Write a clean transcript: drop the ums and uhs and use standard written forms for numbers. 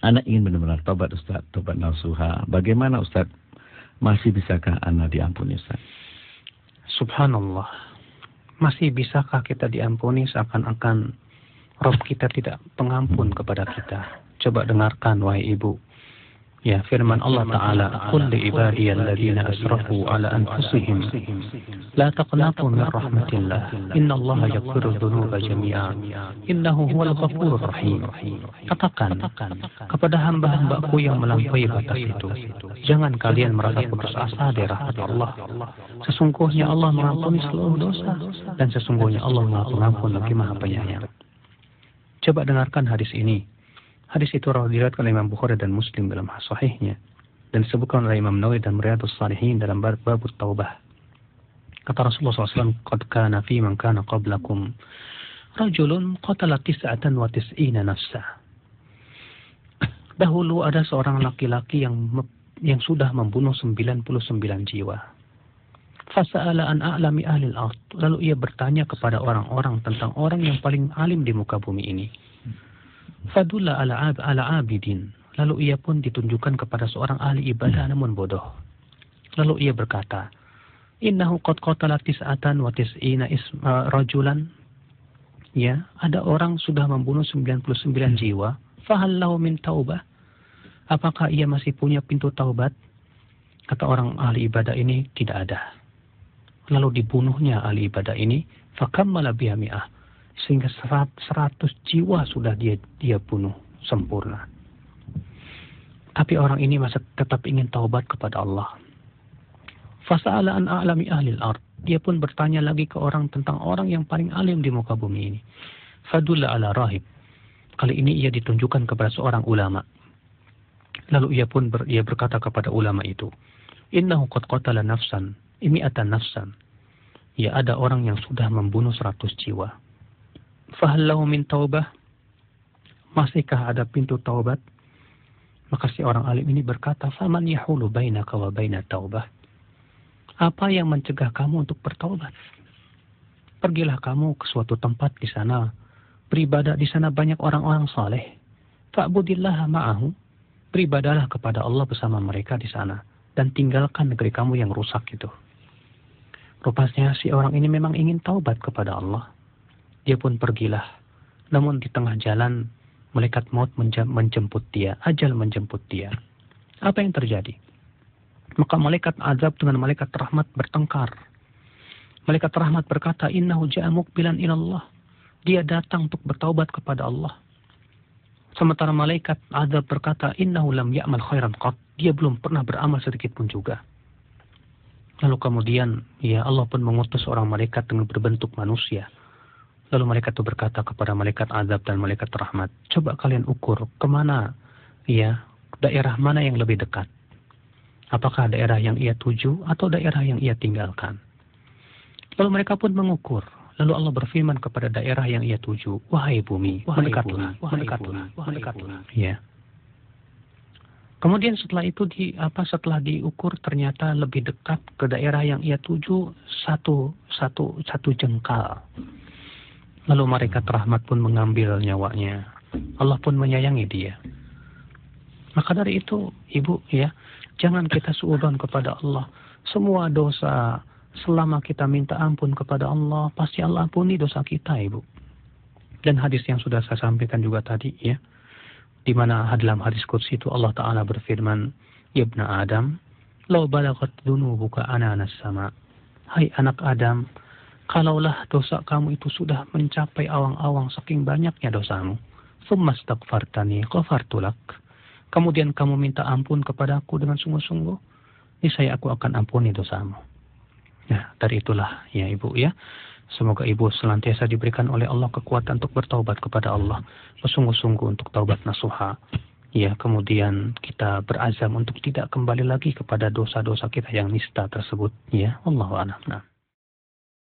Anak ingin benar-benar tobat Ustaz, tobat nasuha. Bagaimana Ustaz? Masih bisakah anak diampuni Ustaz? Subhanallah. Masih bisakah kita diampuni seakan-akan Rabb kita tidak pengampun kepada kita? Coba dengarkan wahai ibu. Ya, firman Allah Ta'ala, "Qul li ibadiyalladzina asrafu ala anfusihim la taqnatu min rahmatillah, innallaha yaghfiru dzunuba jami'a, innahu huwal ghafurur rahim." Katakan kepada hamba-hambaku yang melampaui batas itu, jangan kalian merasa putus asa dari rahmat Allah. Sesungguhnya Allah mengampuni seluruh dosa, dan sesungguhnya Allah Maha Pengampun lagi Maha Penyayang. Coba dengarkan hadis ini. Hadis itu diriwayatkan oleh Imam Bukhari dan Muslim dalam sahihnya, dan disebutkan oleh Imam Nawawi dan Riyadhus Shalihin dalam bab taubah. Kata Rasulullah SAW, "Qad kana fi man kana qablakum rajulun qatala 99 nafsa." Dahulu ada seorang laki-laki yang sudah membunuh 99 jiwa. Fasa'ala an a'lami ahli al-ard. Lalu ia bertanya kepada orang-orang tentang orang yang paling alim di muka bumi ini. Fadulla ala abidin. Lalu ia pun ditunjukkan kepada seorang ahli ibadah namun bodoh. Lalu ia berkata, "Innahu qad qatala 99 rajulan." Ya, ada orang sudah membunuh 99 jiwa. Fahal lahu min taubah? Apakah ia masih punya pintu taubat? Kata orang ahli ibadah ini, tidak ada. Lalu dibunuhnya ahli ibadah ini, fakammala biha mi'ah. Sehingga 100 jiwa sudah dia bunuh sempurna. Tapi orang ini masih tetap ingin taubat kepada Allah. Fasa'ala an a'lami ahlil ard. Dia pun bertanya lagi ke orang tentang orang yang paling alim di muka bumi ini. Fadulla ala rahib. Kali ini ia ditunjukkan kepada seorang ulama. Lalu ia berkata kepada ulama itu, "Innahu qad qatala nafsan, imi'atan nafsan." Ya, ada orang yang sudah membunuh 100 jiwa. Fahal lahu min taubah? Masihkah ada pintu taubat? Maka si orang alim ini berkata, "Faman yahulu bainaka wa baina taubah?" Apa yang mencegah kamu untuk bertaubat? Pergilah kamu ke suatu tempat di sana, beribadah di sana banyak orang-orang saleh. Fa'budillaha ma'ahu. Beribadahlah kepada Allah bersama mereka di sana, dan tinggalkan negeri kamu yang rusak itu. Rupanya si orang ini memang ingin taubat kepada Allah. Dia pun pergilah. Namun di tengah jalan, malaikat maut menjemput dia. Ajal menjemput dia. Apa yang terjadi? Maka malaikat azab dengan malaikat rahmat bertengkar. Malaikat rahmat berkata, "Innahu ja'a muqbilan ilallah." Dia datang untuk bertaubat kepada Allah. Sementara malaikat azab berkata, "Innahu lam ya'mal khairan qat." Dia belum pernah beramal sedikit pun juga. Lalu kemudian, ya Allah pun mengutus seorang malaikat dengan berbentuk manusia. Lalu malaikat itu berkata kepada malaikat azab dan malaikat rahmat, "Coba kalian ukur kemana, ya, daerah mana yang lebih dekat. Apakah daerah yang ia tuju atau daerah yang ia tinggalkan?" Lalu mereka pun mengukur. Lalu Allah berfirman kepada daerah yang ia tuju, "Wahai bumi, mendekatlah, mendekatlah." Ya. Kemudian setelah itu setelah diukur ternyata lebih dekat ke daerah yang ia tuju satu jengkal. Lalu malaikat rahmat pun mengambil nyawanya. Allah pun menyayangi dia. Maka dari itu, ibu, ya, jangan kita suudzon kepada Allah. Semua dosa, selama kita minta ampun kepada Allah, pasti Allah ampuni dosa kita, ibu. Dan hadis yang sudah saya sampaikan juga tadi, ya, di mana dalam hadis qudsi itu Allah Ta'ala berfirman, "Ya ibna Adam, law balagat dunubuka ananas sama." Hai anak Adam, kalaulah dosa kamu itu sudah mencapai awang-awang saking banyaknya dosamu, tsumma astaghfartani ghafartu lak. Kemudian kamu minta ampun kepadaku dengan sungguh-sungguh, niscaya aku akan ampuni dosamu. Nah, dari itulah ya ibu, ya. Semoga ibu senantiasa diberikan oleh Allah kekuatan untuk bertaubat kepada Allah, bersungguh-sungguh untuk taubat nasuha. Ya, kemudian kita berazam untuk tidak kembali lagi kepada dosa-dosa kita yang nista tersebut. Ya, Allahu a'lam. Nah.